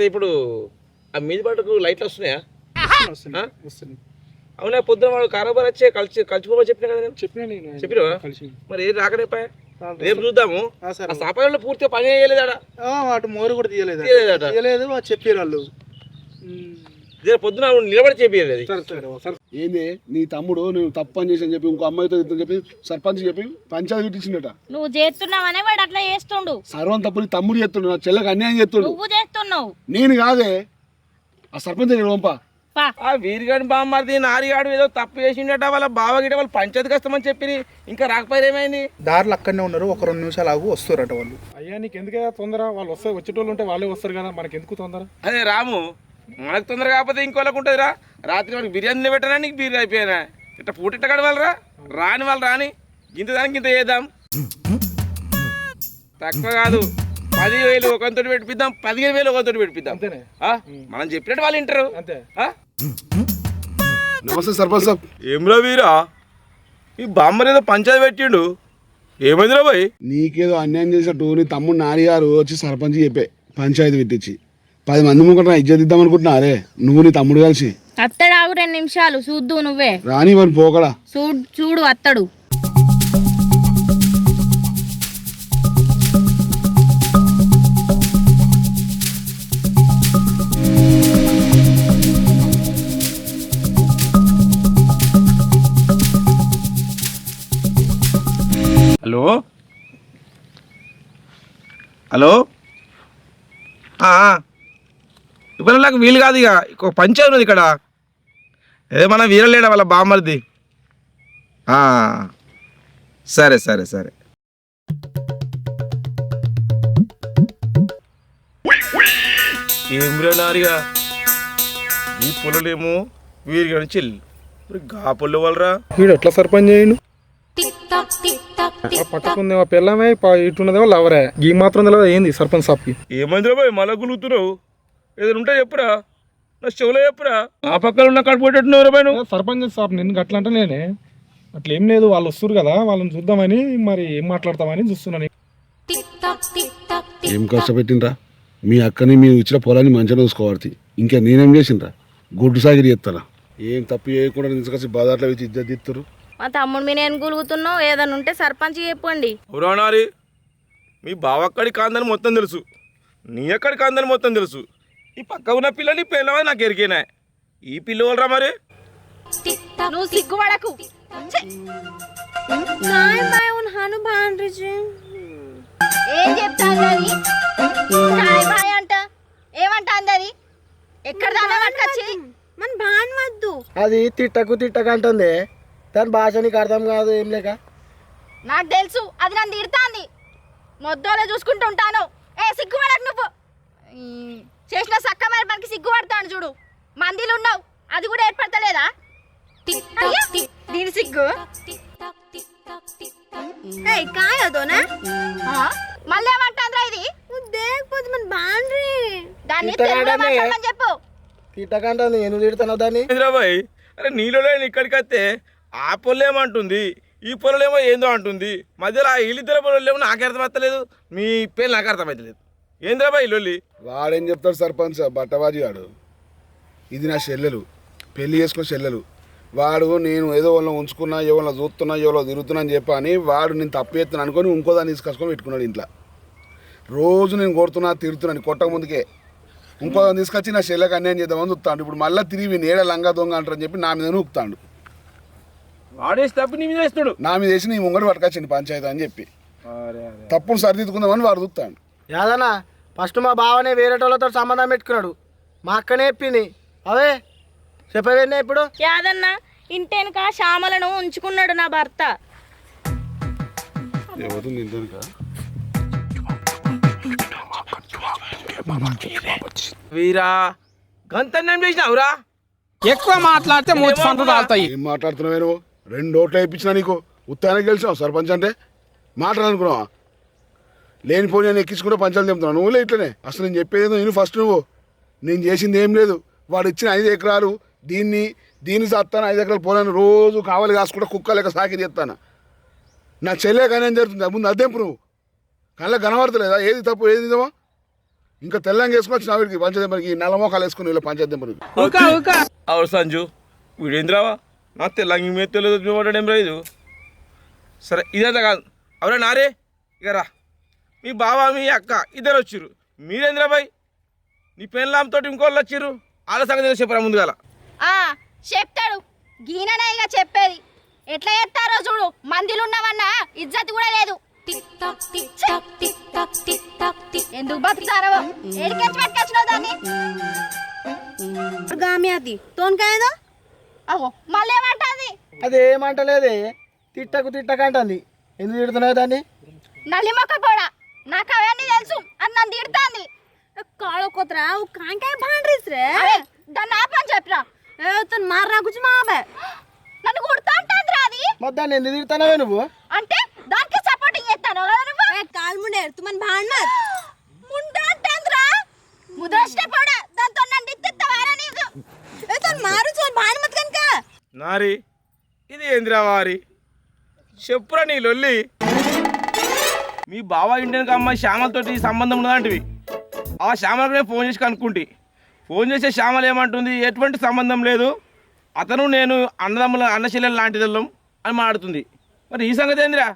ఇప్పుడు ఆ మీది పట్టుకు లైట్లు వస్తున్నాయా? వస్తుంది. అవునా, పొద్దున వాడు కారోబార్ వచ్చే కలిసిపోమని చెప్పినా కదా నేను. చెప్పినా మరి ఏది రాకనేపాయ. రేపు చూద్దాము. ఆ సాపాలలో పూర్తిగా పని చేయలేదాడ, వాటి మోరు కూడా తీయలేదట. తీయలేదు చెప్పారు వాళ్ళు. పొద్దున నిలబడి చెప్పలేదు. ఏంది నీ తమ్ముడు నువ్వు తప్పు అని చేసి అని చెప్పి ఇంకో అమ్మాయితో చెప్పి సర్పంచ్ చెప్పి పంచాయతీ పెట్టించిండట. నువ్వు చేస్తున్నావనే వాడు అట్లా చేస్తుండు. సర్వం తప్పు నీ తమ్ముడు చేస్తుండు, నా చెల్లెకి అన్యాయం చేస్తుండు. నువ్వు చేస్తున్నావు. నేను కాదే ఆ సర్పంచ్ పంప. ఆ వీరిగాడి బామ్మది నారిగాడు ఏదో తప్పు చేసిండట, వాళ్ళ బావగిట వాళ్ళు పంచాయతీకి వస్తామని చెప్పి ఇంకా రాకపోయారు. ఏమైంది? దారిలో అక్కడనే ఉన్నారు, ఒక 2 నిమిషాలు ఆగు వస్తారట వాళ్ళు. అయ్యా నీకు ఎందుకు తొందర? వాళ్ళు వస్తారు, వచ్చేటోళ్ళు ఉంటే వాళ్ళే వస్తారు కదా, మనకి ఎందుకు తొందర? అదే రాము, మనకు తొందర కాకపోతే ఇంకోళ్ళకు ఉంటుందిరా. రాత్రి మనకి బిర్యానీ పెట్టరా, నీకు బీర్ అయిపోయినా ఇట్లా పూట గడవాలరా. రాని వాళ్ళు రాని, ఇంత దానికి ఇంత చేద్దాం. తక్కువ కాదు, 10,000 ఒకంతో పెట్టిద్దాం, 15,000 ఒకంతో పెట్టిద్దాం. మనం చెప్పినట్టు వాళ్ళు వింటారు. అంతే. నమస్తే సర్పంచ్ సాబ్. ఏమ్రా వీరా, ఈ బామ్మర్ ఏదో పంచాయతీ పెట్టిండు, ఏమైందిరా బాయ్? నీకేదో అన్యాయం చేసినట్టు నీ తమ్ముడు నాని గారు వచ్చి సర్పంచ్ చెప్పే పంచాయతీ పెట్టించి 10 మంది ముంగట ఇజ్జత్ ఇద్దాం అనుకుంటున్నారే నువ్వు నీ తమ్ముడు కలిసి. అత్తడు, ఆగు 2 నిమిషాలు చూద్దు. నువ్వే రాని వాడిని పోకడా చూడు అత్తడు. హలో హలో, ఇప్పుడు నాకు వీలు కాదు. ఇక ఒక పంచాయతీ ఉన్నది ఇక్కడ, ఏదో మన వీరలేడా వాళ్ళ బామ్మరిది. సరే సరే సరే. ఏం నారిగా ఈ పొలలేమో వీరి కానీ చెల్లి, మరి గా పొల్లు వాళ్ళరా. వీడు ఎట్లా సర్పంచ్ చేయను? పట్టుకుంది మా పిల్లమే, ఇటున్నదేమో లవరే. ఈ మాత్రం తెలియదు ఏంది సర్పంచ్ సాప్కి. ఏమైందిరా బాయ్ మళ్ళా గులుగుతున్నావు? ఏదైనా ఉంటే చెప్పురా, నా చెవులో చెప్పురా. ఆ పక్కన ఉన్న కట్టుబట్టేట్టున్నావు బాయ్ నువ్వు. సర్పంచ్ సాప్ నిన్ను అట్లా అంటే నేనే అట్లా ఏం లేదు, వాళ్ళు వస్తారు కదా, వాళ్ళని చూద్దామని, మరి ఏం మాట్లాడతామని చూస్తున్నాను. ఏం కష్టపెట్టినరా మీ అక్కని మీరు ఇచ్చిన పొలాన్ని మంచిగా చూసుకోవాలి. ఇంకా నేనేం చేసిండ్రా? గుడ్డు సాగిరి చేస్తానా? ఏం తప్పు చేయకుండా తీసుకొచ్చి బాధాట్లో వచ్చి ఇద్దరు తీస్తారు. మా తమ్ముడు మీద నేను గులుగుతున్నావు, ఏదైనా ఉంటే సర్పంచ్ చెప్పండి. పురాణారి, మీ బావక్కడి కాందని మొత్తం తెలుసు, నీ ఎక్కడి కాందని మొత్తం తెలుసు. ఈ పక్క ఉన్న పిల్లని పిల్లవా నాకు ఎరికేనా? ఈ పిల్ల వాళ్ళరా మరి. నువ్వు సిగ్గుపడకు. ఏం చెప్తాను అంట, ఏమంటా అందరి ఎక్కడ దాకా పట్టుకొచ్చి మన బాన్వద్దు. అది తిట్టకు అంటుంది, దాని భాష నీకు అర్థం కాదు. ఏం లేక నాకు తెలుసు, అది నన్ను తిడతాంది. మొద్దోలో చూసుకుంటూ ఉంటాను. సిగ్గుపడకు నువ్వు. చేసిన సక్క మరి మనకి సిగ్గుపడతాను చూడు. మందిలు ఉన్నావు, అది కూడా ఏర్పడతలేదా? దీని సిగ్గు కాదోనా? మళ్ళీ ఏమంటాంద్రా ఇది? దేకపోతే మన బాండ్రీ దాన్ని చెప్పు. తిట్టకంటే నేను తిడతాను దాన్ని. బాయ్ అరే నీలో ఇక్కడికి వస్తే ఆ పొలేమంటుంది, ఈ పొలలేమో ఏందో అంటుంది. మధ్యలో ఆ వీళ్ళిద్దరు పొలలేమో నాకు అర్థమవుతలేదు, మీ పేరు నాకు అర్థమవుతలేదు. ఏంద్రా బాయ్ లొల్లి? వాడేం చెప్తాడు సర్పంచ్ బట్టబాజీ వాడు. ఇది నా చెల్లెలు, పెళ్లి చేసుకున్న చెల్లెలు. వాడు నేను ఏదో వాళ్ళని ఉంచుకున్నా, ఎవరిని చూస్తున్నా, ఎవరో తిరుగుతున్నా అని చెప్పని వాడు నేను తప్పు చేస్తున్నాను అనుకొని ఇంకో దాన్ని తీసుకొచ్చుకొని పెట్టుకున్నాడు ఇంట్లో. రోజు నేను కొడుతున్నా తిరుగుతున్నాను, కొట్టక ముందుకే ఇంకో దాన్ని తీసుకొచ్చి నా చెల్లెకి అన్యాయం చేద్దామని చూస్తాడు. ఇప్పుడు మళ్ళీ తిరిగి నేడ లంగా దొంగ అంటారని చెప్పి నా మీద నూపుతాడు. వాడేసి తప్పు నీ మీద వేస్తాడు, నా మీద వేసి నీ ముంగడు పట్టుకొచ్చింది పంచాయతీ అని చెప్పి తప్పును సరిదిద్దుకుందామని వాడు చూస్తాడు. యాదనా ఫస్ట్ మా బావనే వేరే వాళ్ళతో సంబంధం పెట్టుకున్నాడు, మా అక్కనే చెప్పింది. అవే చెప్పవేనా ఇప్పుడు? యాదన్న ఇంటెనక శ్యామలను ఉంచుకున్నాడు నా భర్త. వీరా గంతన్యం చేసినావురా. ఎక్కువ మాట్లాడితే మూతి సంతలు తాగుతాయి. ఏం మాట్లాడుతున్నావు నువ్వు? 2 ఓట్లు వేయించినా నీకు ఉత్తానికి గెలిచావు సర్పంచ్ అంటే మాట్లాడాలనుకున్నావా? లేనిపోయి నేను ఎక్కించుకుంటే పంచాలు తెంపుతున్నావు నువ్వులే ఇట్లనే. అసలు నేను చెప్పేది నేను ఫస్ట్ నువ్వు నేను చేసింది ఏం లేదు. వాడు ఇచ్చిన 5 ఎకరాలు దీన్ని చేస్తాను, 5 ఎకరాలు పోలాను రోజు కావాలి కాసుకుంటే కుక్క లేక సాకి చేస్తాను. నా చెల్లె కానీ ఏం జరుగుతుంది ముందు అద్దెంపు నువ్వు కళ్ళ కనబడతలేదా? ఏది తప్పు ఏది నిజమో? ఇంకా తెల్లంగా వేసుకొచ్చిన వీడికి పంచదెంపరికి నల్ల మోకాలు వేసుకుని వీళ్ళ పంచదెంపరికి అవును సంజు వీడేంద్రావా నా తెల్లంగి మీద తెలియదు లేదు. సరే ఇదంతా కాదు అవరే నారే ఇక రా. మీ బావ మీ అక్క ఇద్దరు వచ్చిర్రు, మీరేంద్రాబాయ్ నీ పెళ్ళాంతో ఇంకోళ్ళు వచ్చిర్రు, వాళ్ళ సంగతి చెప్పరా ముందుగాల. చెప్తాడు గీననే ఇక చెప్పేది. ఎట్లా చేస్తారో చూడు, మందిలు ఉన్నవన్నా ఇజ్జత్ కూడా లేదు. ఎందుకు బతుకుతారో ఎడికెచ్చి పట్టుకొచ్చినావు దాన్ని. గామియాది తోనకాయదో అహో మళ్ళీ ఏమంటుంది? అదేమంటలేదే, తిట్టకు తిట్టకంటుంది. ఎందుకు తిడుతున్నావు దాన్ని? నల్లి మొక్క కూడా నాకు అవన్నీ తెలుసు అని నన్ను తిడుతుంది. కాళో కొత్తరా కాంకాయ బాండ్రీస్ రే దాన్ని ఆపని చెప్పరా. తను మారా కుచి మాబే నన్ను కొడతా అంటుంది అది. మరి దాన్ని ఎందుకు తిడుతున్నావే నువ్వు? అంటే దానికి సపోర్టింగ్ చేస్తాను కదా నువ్వు. కాల్ ముండే తుమన్ భాండ్ ముండా అంటుందిరా ముద్రష్ట కూడా దాంతో నన్ను తిట్టిస్తావారా నీకు. తను మారు చోన్ భాండ్ మత్ కనుక నారి ఇది ఏంద్రా వారి చెప్పురా నీ లొల్లి. మీ బావ ఇండియన్కి అమ్మాయి శ్యామలతోటి సంబంధం ఉన్నదంటివి. ఆ శ్యామలకు నేను ఫోన్ చేసి కనుక్కుంటే ఫోన్ చేసే శ్యామలు ఏమంటుంది, ఎటువంటి సంబంధం లేదు, అతను నేను అన్న చెల్లెలు లాంటిదల్లం అని మాట్లాడుతుంది. మరి ఈ సంగతి ఏందిరా?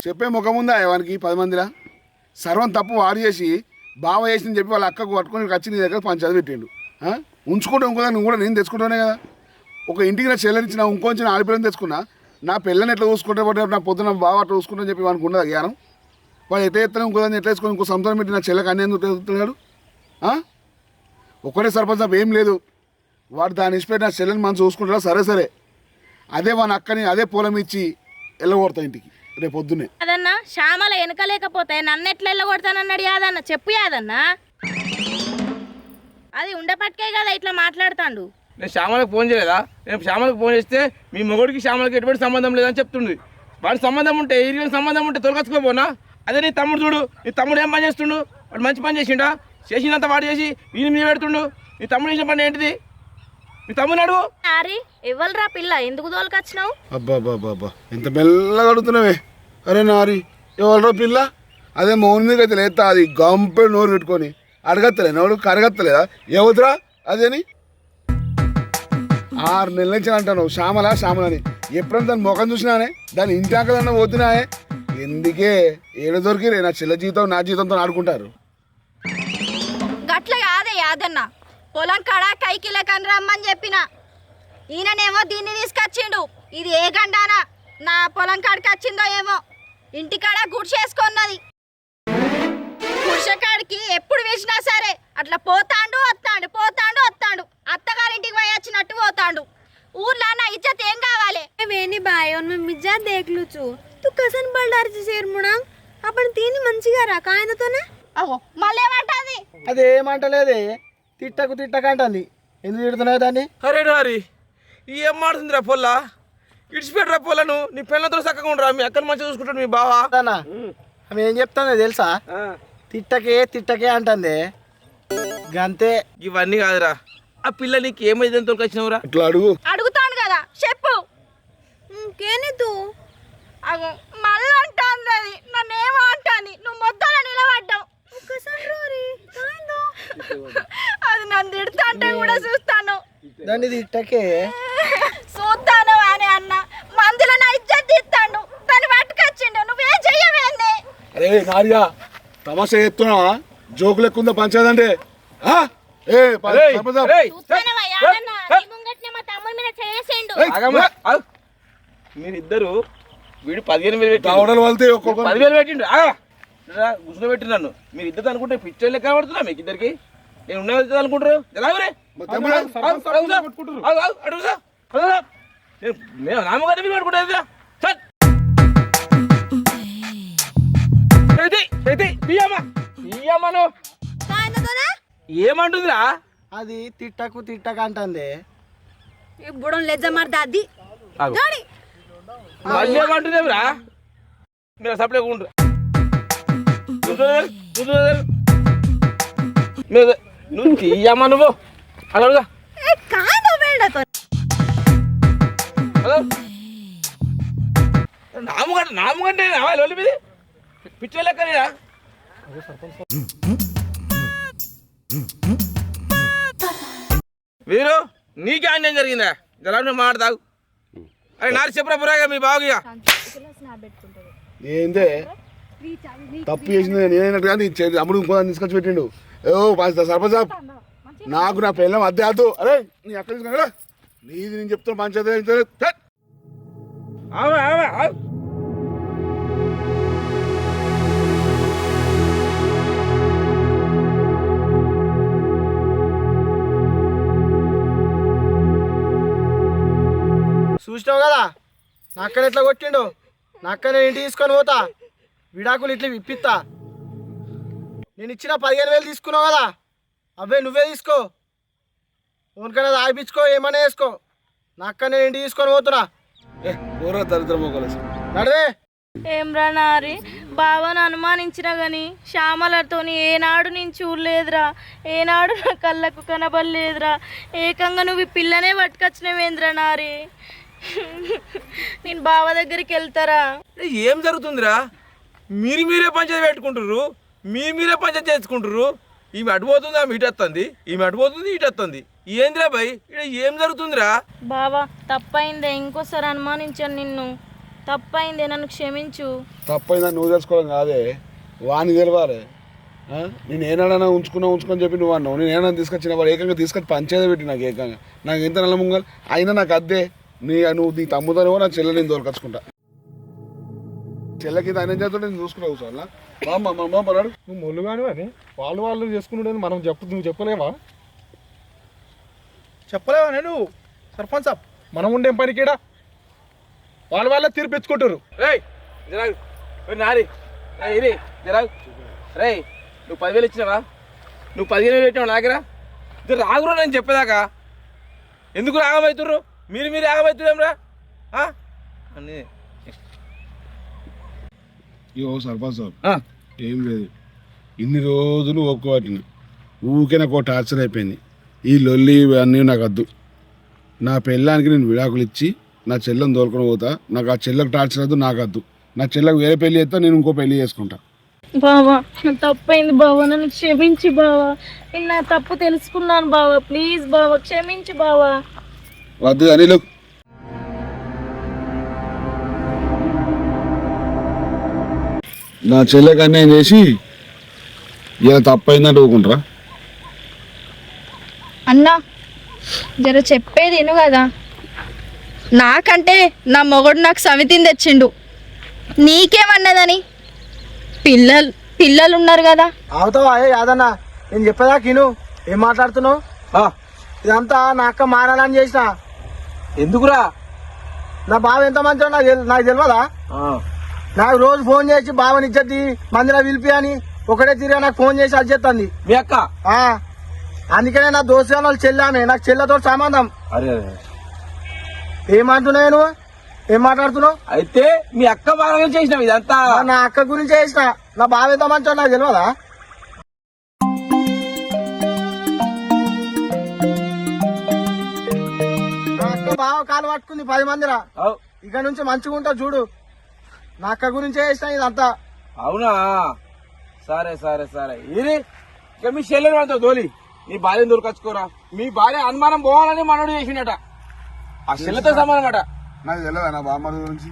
చెప్పే ముఖం ఉందా వానికి 10 మందిలా? సర్వం తప్పు వాడు చేసి బావ చేసింది చెప్పి వాళ్ళ అక్కకు పట్టుకొని వచ్చి నీ దగ్గర పంచాయతీ పెట్టిండు. ఉంచుకుంటే ఇంకో నువ్వు కూడా నేను తెచ్చుకుంటానే కదా. ఒక ఇంటికి నా చెల్లెనిచ్చిన ఇంకొంచిన ఆడపిల్లని తెచ్చుకున్నా, నా పిల్లని ఎట్లా చూసుకుంటే పట్టే నా పొద్దున బావ అట్లా చూసుకుంటాని చెప్పి వానికి ఉండదు జ్ఞానం. వాడు ఎట్లా ఎత్తాను ఇంకోదాన్ని ఎట్లా వేసుకొని ఇంకో సంవత్సరం పెట్టి నా చెల్లెకి అన్నీ ఎందుకు తెస్తున్నాడు? ఒక్కడే సర్పంచ్ తప్ప ఏం లేదు. వాడు దాన్ని ఇచ్చిపెట్టి నా చెల్లెని మనం చూసుకుంటాడా? సరే అదే వాని అక్కని అదే పొలం ఇచ్చి వెళ్ళగొడతా ఇంటికి రేపు పొద్దున్నే. అదన్నా శ్యామల వెనకలేకపోతే నన్ను ఎట్లా వెళ్ళగొడతానన్నాడు యాదన్న. చెప్పు యాదన్నా, అది ఉండపట్టుకే కదా ఇట్లా మాట్లాడుతాండు. నేను శ్యామలకు ఫోన్ చేయలేదా? నేను శ్యామలకు ఫోన్ చేస్తే మీ మొగుడికి శ్యామలకి ఎటువంటి సంబంధం లేదని చెప్తుంది. వాడి సంబంధం ఉంటే ఇరిగిన సంబంధం ఉంటే తొలగచ్చుకోపోనా? అదే నీ తమ్ముడు చూడు, నీ తమ్ముడు ఏం పని చేస్తుండు? వాడు మంచి పని చేసిండా? చేసినంత వాడు చేసి వీని మీద పెడుతుండు. నీ తమ్ముడు చేసిన పని ఏంటిది? మీ తమ్ముడు అడుగు. నారి ఇవ్వలరా పిల్ల, ఎందుకు తోలుకొచ్చినావు? అబ్బా ఎంత మెల్లగా అడుగుతున్నావే. అరే నారి ఎవరో పిల్ల? అదే మౌన్ మీద అయితే లేతా అది గంపె నోరు పెట్టుకొని అడగత్తలే నోడు కరగత్తలేదా? ఎవతురా అదేని 6 నెలల నుంచి అంటాను శ్యామలని. ఎప్పుడైనా దాని ముఖం చూసినానే, దాని ఇంటి ఆకలన్నా పోతున్నాయే. ఎందుకే ఏడ దొరికి నా చెల్ల జీవితం నా జీవితంతో ఆడుకుంటారు. గట్ల కాదే యాదన్న, పొలం కాడ కైకిల కని రమ్మని చెప్పిన. ఈయననేమో దీన్ని తీసుకొచ్చిండు. ఇది ఏ గండానా నా పొలం కాడికి వచ్చిందో ఏమో. ఇంటికాడ గుడిసేసుకున్నది. గుడిసెకాడికి ఎప్పుడు వేసినా సరే అట్లా పోతాండు వస్తాడు. అత్తగారింటికి పోయి వచ్చినట్టు పోతాండు. ఊర్లో నా ఇజ్జత్ ఏం కావాలి? వేణి బాయ్ మిజ్జా దేఖలుచు తు కసన్ బల్డార్చి చేరుమునా అప్పుడు తిని మంచిగా రా కాయనతోనే. అహో మళ్ళీ ఏమంటుంది? అదేమంటలేదే, తిట్టకు తిట్టకంటుంది. ఎందుకు తిడుతున్నావు దాన్ని? అరే నారి ఏం మాడుతుందిరా పొల్ల? ఇడిచిపెట్టరా పొలను. నీ పిల్లలతో చక్కగా ఉండరా, మీ అక్కని మంచిగా చూసుకుంటాడు మీ బావ. అన్న ఆమె ఏం చెప్తుందో తెలుసా? తిట్టకే అంటుంది. గంతే. ఇవన్నీ కాదురా, ఆ పిల్ల నీకు ఏమైందని తోలుకొచ్చినావురా? ఇట్లా అడుగు. అడుగుతాను కదా చెప్పు. కేని తూ అగో మళ్ళీ అంటుంది అది. నన్ను ఏమో అంటాను, నువ్వు మొత్తం నిలబడ్డావు. అది నన్ను తిడతా అంటే కూడా చూస్తాను. దాన్ని తిట్టకే చూస్తాను అని అన్న మందులో నా ఇజ్జత్ తీస్తాడు. దాన్ని పట్టుకొచ్చిండు. నువ్వేం చెయ్యవేంది? అరే నారియా తమాషా చెప్తున్నావా? జోకులు ఎక్కువ ఉందా పంచాయతీ అంటే? మీరిద్దరు వీడు 15,000 పెట్టి కావడాలు వెళ్తే ఒక్కొక్క 10,000 పెట్టిండు. గుర్తు పెట్టిండు నన్ను. మీరు ఇద్దరు అనుకుంటే పిక్చర్ లెక్క పడుతున్నా మీకు ఇద్దరికి. నేను ఉన్న వెళ్తుంది అనుకుంటారు ఎలాగరే? నేను నామగారి మీరు పడుకుంటా. ఏమంటుందిరా? అది తిట్టకంటుంది. ఇప్పుడు లెజ్జ మరి దాది మళ్ళీ ఏమంటుందేమిరా? మీరు సప్లై ఉండరు నువ్వు తీయమ్మా నువ్వు అలా నామగంటే మీది పిచ్చర్ లెక్కనేనా? వీరు నీకే అన్యాయం జరిగిందా జరా నువ్వు మాట్లాడతావు అరే నారు చెప్పరా పురాగా మీ బాగుగా ఏందే తప్పు చేసింది నేనైనట్టుగా అమ్ముడు ఇంకో తీసుకొచ్చి పెట్టిండు సర్పంచ్ సాబ్ నాకు నా పిల్లం అద్దె అద్దు అరే నీ ఎక్కడ తీసుకున్నా నీది నేను చెప్తున్నా పంచాయతీ చూసినావు కదా నక్కని ఎట్లా కొట్టిండు నక్క నేను ఇంటికి తీసుకొని పోతా విడాకులు ఇట్లా ఇప్పిస్తా నేను ఇచ్చిన 15,000 తీసుకున్నావు కదా అవే నువ్వే తీసుకో ఓనికైనా ఆయిపించుకో ఏమైనా వేసుకో నక్క నేను ఇంటికి తీసుకొని పోతున్నా దరిద్రం కలిసి నడవే ఏమ్రా నారి బావను అనుమానించినా గాని శ్యామలతోని ఏనాడు నేను చూడలేదురా, ఏనాడు నా కళ్ళకు కనబడలేదురా. ఏకంగా నువ్వు ఈ పిల్లనే పట్టుకొచ్చినవేంద్రా నారి. నేను బావ దగ్గరికి వెళ్తారా? ఏం జరుగుతుందిరా? మీరే పంచాయతీ పెట్టుకుంటారు, మీరే పంచాయతీ చేసుకుంటారు. ఈమె అటుపోతుంది ఆమె ఇటు వస్తుంది, ఈమె అటుపోతుంది ఇటు వస్తుంది. ఏందిరా భయ్ ఇక్కడ ఏం జరుగుతుందిరా? బావా తప్పైందే, ఇంకోసారి అనుమానించాను నిన్ను. తప్పైందే, నన్ను క్షమించు. తప్పైందని నువ్వు తెలుసుకోవడం కాదే వాని తెలవాలి. నేను ఏనాడైనా ఉంచుకొని చెప్పి నువ్వు అన్నావు. నేను ఏమైనా తీసుకొచ్చిన వాడు ఏకంగా తీసుకొచ్చి పంచాయతీ పెట్టి నాకు ఏకంగా నాకు ఎంత నెల ముంగలు అయినా నాకు అద్దే నువ్వు నీ తమ్ముతానేమో నా చెల్లె నేను దొరకచ్చుకుంటా. చెల్లెకి ఆయన చేస్తుంటే నేను చూసుకున్నావు సార్ మన్నాడు నువ్వు మొల్లు కానీ అని వాళ్ళు చేసుకున్నాడు మనం నువ్వు చెప్పలేవా? చెప్పలేవా నేను సర్పంచ్ సాబ్? మనం ఉండే పనికిడా వాళ్ళే తీర్పిచ్చుకుంటారు. నారి రే నువ్వు 10,000 ఇచ్చినావా? నువ్వు 15,000 పెట్టినావు నా దగ్గర. ఇది రాగురా నేను చెప్పేదాకా. ఎందుకు రాగమవుతుర్రు? మీరు రాగమవుతురేమ్రా అన్నీ. ఇగో సర్పంచ్ సాబ్ ఏం లేదు, ఇన్ని రోజులు ఒక్కోటిని ఊకే నాకు టార్చర్ అయిపోయింది. ఈ లొల్లి అన్నీ నాకు వద్దు. నా పెళ్ళానికి నేను విడాకులు ఇచ్చి నా చెల్లెని తోలుకొని పోతా. నాకు ఆ చెల్లెకు టార్చర్ వద్దు, నాకు వద్దు. నా చెల్లెకు వేరే పెళ్లి చేస్తా, నేను ఇంకో పెళ్లి చేసుకుంటా. బావా తప్పైంది బావా, నన్ను క్షమించు బావా. నేను నా తప్పు తెలుసుకున్నాను బావా, ప్లీజ్ బావా క్షమించు బావా. వద్దు అనిలు నా చెల్లెకి అన్యాయం చేసి ఇలా తప్పైందంటే ఊకుంటారా? అన్నా జర చెప్పేది విను కదా. నాకంటే నా మొగుడు నాకు సమితిని తెచ్చిండు, నీకేమన్నదని? పిల్లలు ఉన్నారు కదా. అవుతావా యాదన్న? నేను చెప్పేదాకా విను. ఏం మాట్లాడుతున్నావు? ఇదంతా నా అక్క మారాలని చేసిన. ఎందుకురా? నా బావ ఎంత మంచిగా నాకు తెలియదా? నాకు రోజు ఫోన్ చేసి బావని ఇచ్చేది మందిలో పిలిపి అని ఒకటే తిరిగి నాకు ఫోన్ చేసి అది చెప్తుంది మీ అక్క. అందుకనే నా దోస్తు వాళ్ళు చెల్లామే, నాకు చెల్లెతో సంబంధం. ఏమంటున్నావు నువ్వు? ఏం మాట్లాడుతున్నావు? అయితే మీ అక్క బాగా చేసినావు ఇదంతా? నా అక్క గురించి చేసిన. నా బావ ఎంత మంచిగా నాకు తెలియదా? నా అక్క బావ కాలు పట్టుకుంది 10 మందిరా. ఇక నుంచి మంచిగా ఉంటా చూడు. నా అక్క గురించే చేసిన ఇదంతా. అవునా? సరే సరే సరే ఇది ఇక మీ చెల్లెలు అంతా తోలి నీ భార్యను దొరకచ్చుకోరా. మీ భార్య అనుమానం పోవాలని మనోడు చేసిండట. ఆ చెల్లెతో సమానం అట. నాకు తెలియదా నా బామ్మడి గురించి?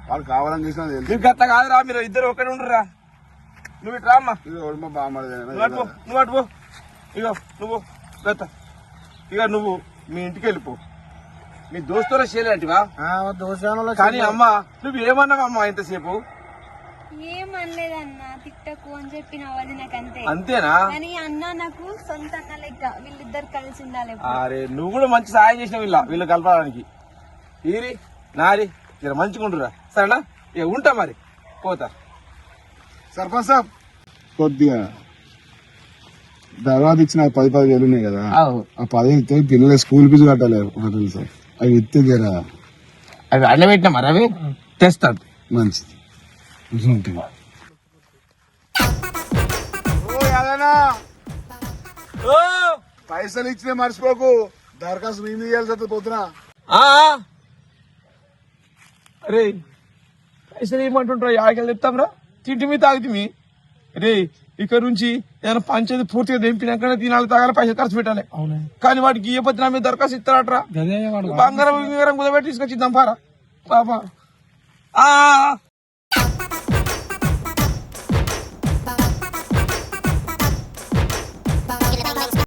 వాళ్ళు కావాలని చేసినా తెలుసు. నీకు గత కాదురా, మీరు ఇద్దరు ఒకటి ఉండరా. నువ్వు ఇటు రామ్మా. మా బామ్మడి నువ్వు అటు పో. ఇగో నువ్వు గత ఇక నువ్వు మీ ఇంటికి వెళ్ళిపో. మీ దోస్తులో చేయలేంటివా? దోస్తు కానీ అమ్మా నువ్వు ఏమన్నావమ్మా ఇంతసేపు? ఏమనలేదన్నా, తిట్టకు అని చెప్పిన నాకంతే. అంతేనా? కానీ అన్న నాకు సొంత అన్న లెక్క, వీళ్ళిద్దరు కలిసి ఉండాలి. అరే నువ్వు కూడా మంచి సాయం చేసినావు వీళ్ళు కలపడానికి. ఈరి నారి జర మంచిగా ఉంటురా. సరేనా? ఇక ఉంటా మరి, పోతా. సర్పంచ్ సాబ్ కొద్దిగా తర్వాత ఇచ్చిన 10,000 ఉన్నాయి కదా, ఆ 10,000 పిల్లల స్కూల్ ఫీజు కట్టాలి హోటల్ సార్. అవి ఇస్తే జరా అవి అడ్డబెట్టినా మరి అవి తెస్తాడు. మంచిది. పైసలు ఇచ్చినే మర్చిపోకు. దరఖాస్తు మీ మీద చేయాల్సి పోతున్నా. అరే పైసలు ఏమంటుంటారా? యాడికెళ్ళి చెప్తాంరా? తింటి మీ తాగుతీ రే ఇక్కడ నుంచి ఏదైనా పంచాయతీ పూర్తిగా దింపినాకనే తినాలి తాగాలి పైసలు ఖర్చు పెట్టాలి. అవునా కానీ వాడికి ఏ పత్రి నా మీద దరఖాస్తు ఇస్తాడట్రా. గదే వాడు బంగారం కుదబెట్టి తీసుకొచ్చి దంపారా బాబా.